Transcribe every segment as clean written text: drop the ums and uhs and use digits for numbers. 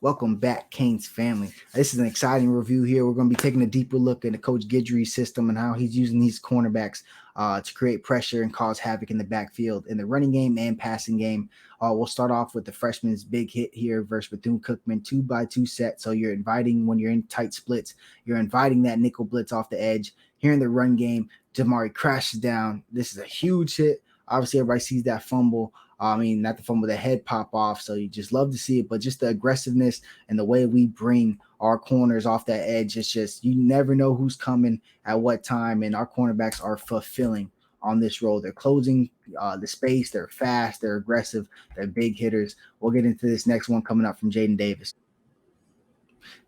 Welcome back, Kane's family. This is an exciting review here. We're going to be taking a deeper look into Coach Guidry's system and how he's using these cornerbacks to create pressure and cause havoc in the backfield, in the running game and passing game. We'll start off with the freshman's big hit here versus Bethune-Cookman 2x2 set. So you're inviting, when you're in tight splits, you're inviting that nickel blitz off the edge. Here in the run game, Damari crashes down. This is a huge hit. Obviously, everybody sees that fumble. Not the fumble, the head pop off. So you just love to see it, but just the aggressiveness and the way we bring our corners off that edge, it's just, you never know who's coming at what time. And our cornerbacks are fulfilling on this role. They're closing the space. They're fast. They're aggressive. They're big hitters. We'll get into this next one coming up from Jaden Davis.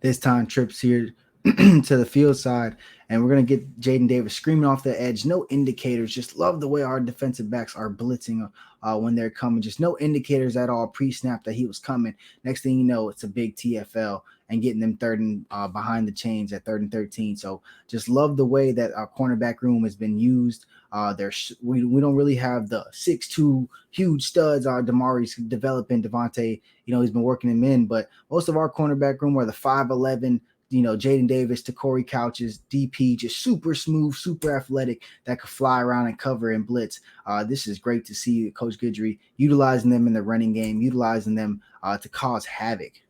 This time trips here to the field side, and we're going to get Jaden Davis screaming off the edge. No indicators. Just love the way our defensive backs are blitzing when they're coming. Just no indicators at all pre-snap that he was coming. Next thing you know, it's a big TFL and getting them third and behind the chains at 3rd and 13. So just love the way that our cornerback room has been used. We don't really have the 6'2" huge studs. Damari's developing. Devontae, he's been working him in, but most of our cornerback room are the 5'11", Jaden Davis to Corey Couches, DP, just super smooth, super athletic, that could fly around and cover and blitz. This is great to see Coach Guidry utilizing them in the running game, utilizing them to cause havoc.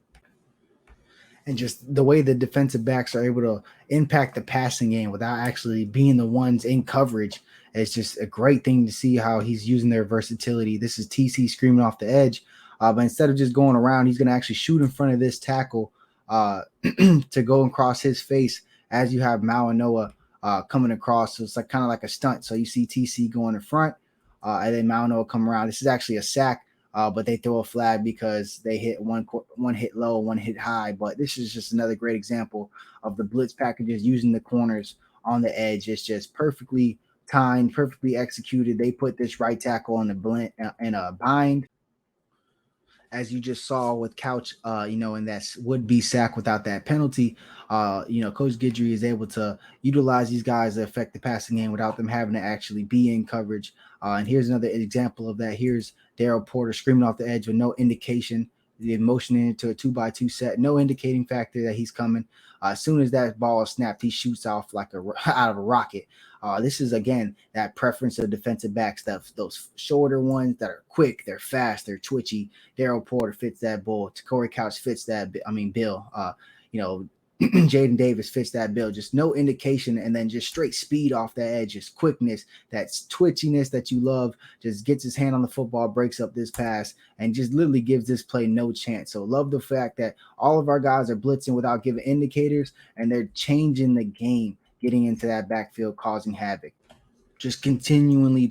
And just the way the defensive backs are able to impact the passing game without actually being the ones in coverage. It's just a great thing to see how he's using their versatility. This is TC screaming off the edge. But instead of just going around, he's going to actually shoot in front of this tackle to go across his face as you have Malinoa coming across. So it's like kind of like a stunt. So you see TC going in front, and then Malinoa come around. This is actually a sack, but they throw a flag because they hit one hit low, one hit high. But this is just another great example of the blitz packages using the corners on the edge. It's just perfectly timed, perfectly executed. They put this right tackle in a bind, as you just saw with Couch, and that would be sack without that penalty. Coach Guidry is able to utilize these guys to affect the passing game without them having to actually be in coverage. And here's another example of that. Here's Daryl Porter screaming off the edge with no indication, the motioning into a 2x2 set, no indicating factor that he's coming. As soon as that ball is snapped, he shoots off like out of a rocket. This is, again, that preference of defensive back stuff. Those shorter ones that are quick, they're fast, they're twitchy. Daryl Porter fits that bill. Corey Couch fits that. Bill. Jaden Davis fits that bill. Just no indication, and then just straight speed off the edge, just quickness, that twitchiness that you love. Just gets his hand on the football, breaks up this pass, and just literally gives this play no chance. So love the fact that all of our guys are blitzing without giving indicators, and they're changing the game, getting into that backfield, causing havoc. Just continuously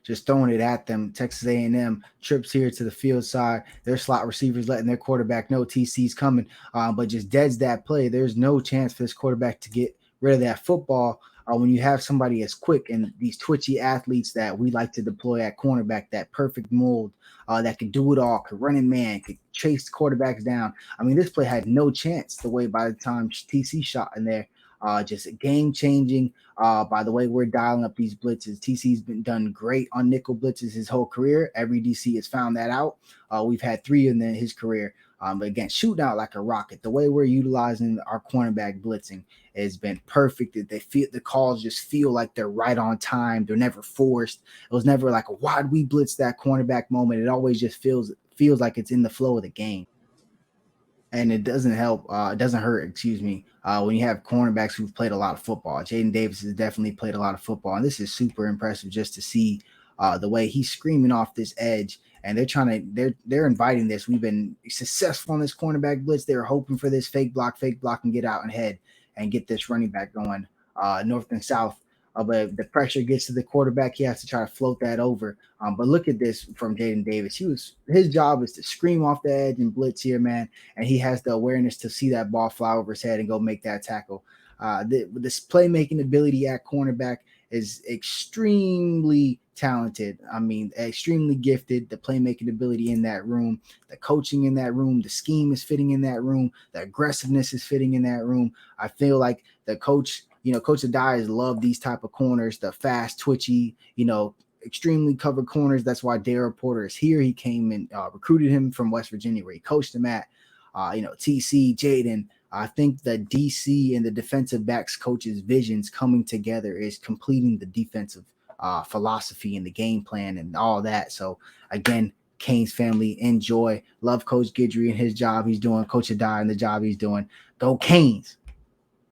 just throwing it at them. Texas A&M trips here to the field side. Their slot receivers letting their quarterback know TC's coming, but just deads that play. There's no chance for this quarterback to get rid of that football when you have somebody as quick and these twitchy athletes that we like to deploy at cornerback, that perfect mold that could do it all, could run in man, could chase quarterbacks down. This play had no chance the way by the time TC shot in there. Just game changing. By the way, we're dialing up these blitzes. TC's been done great on nickel blitzes his whole career. Every DC has found that out. We've had 3 in his career. But again, shooting out like a rocket. The way we're utilizing our cornerback blitzing has been perfect. They feel the calls just feel like they're right on time. They're never forced. It was never like, why'd we blitz that cornerback moment? It always just feels like it's in the flow of the game. And it doesn't help. It doesn't hurt, when you have cornerbacks who've played a lot of football. Jaden Davis has definitely played a lot of football, and this is super impressive just to see the way he's screaming off this edge. And they're inviting this. We've been successful on this cornerback blitz. They were hoping for this fake block, and get out and head and get this running back going north and south. But if the pressure gets to the quarterback, he has to try to float that over. But look at this from Jaden Davis. His job is to scream off the edge and blitz here, man. And he has the awareness to see that ball fly over his head and go make that tackle. This playmaking ability at cornerback is extremely talented. Extremely gifted. The playmaking ability in that room, the coaching in that room, the scheme is fitting in that room, the aggressiveness is fitting in that room. I feel like the coach Coach Adias love these type of corners, the fast, twitchy, extremely covered corners. That's why Darryl Porter is here. He came and recruited him from West Virginia, where he coached him at. TC, Jaden. I think the DC and the defensive backs coaches' visions coming together is completing the defensive philosophy and the game plan and all that. So again, Canes family, enjoy. Love Coach Guidry and his job he's doing. Coach Adai and the job he's doing. Go Canes.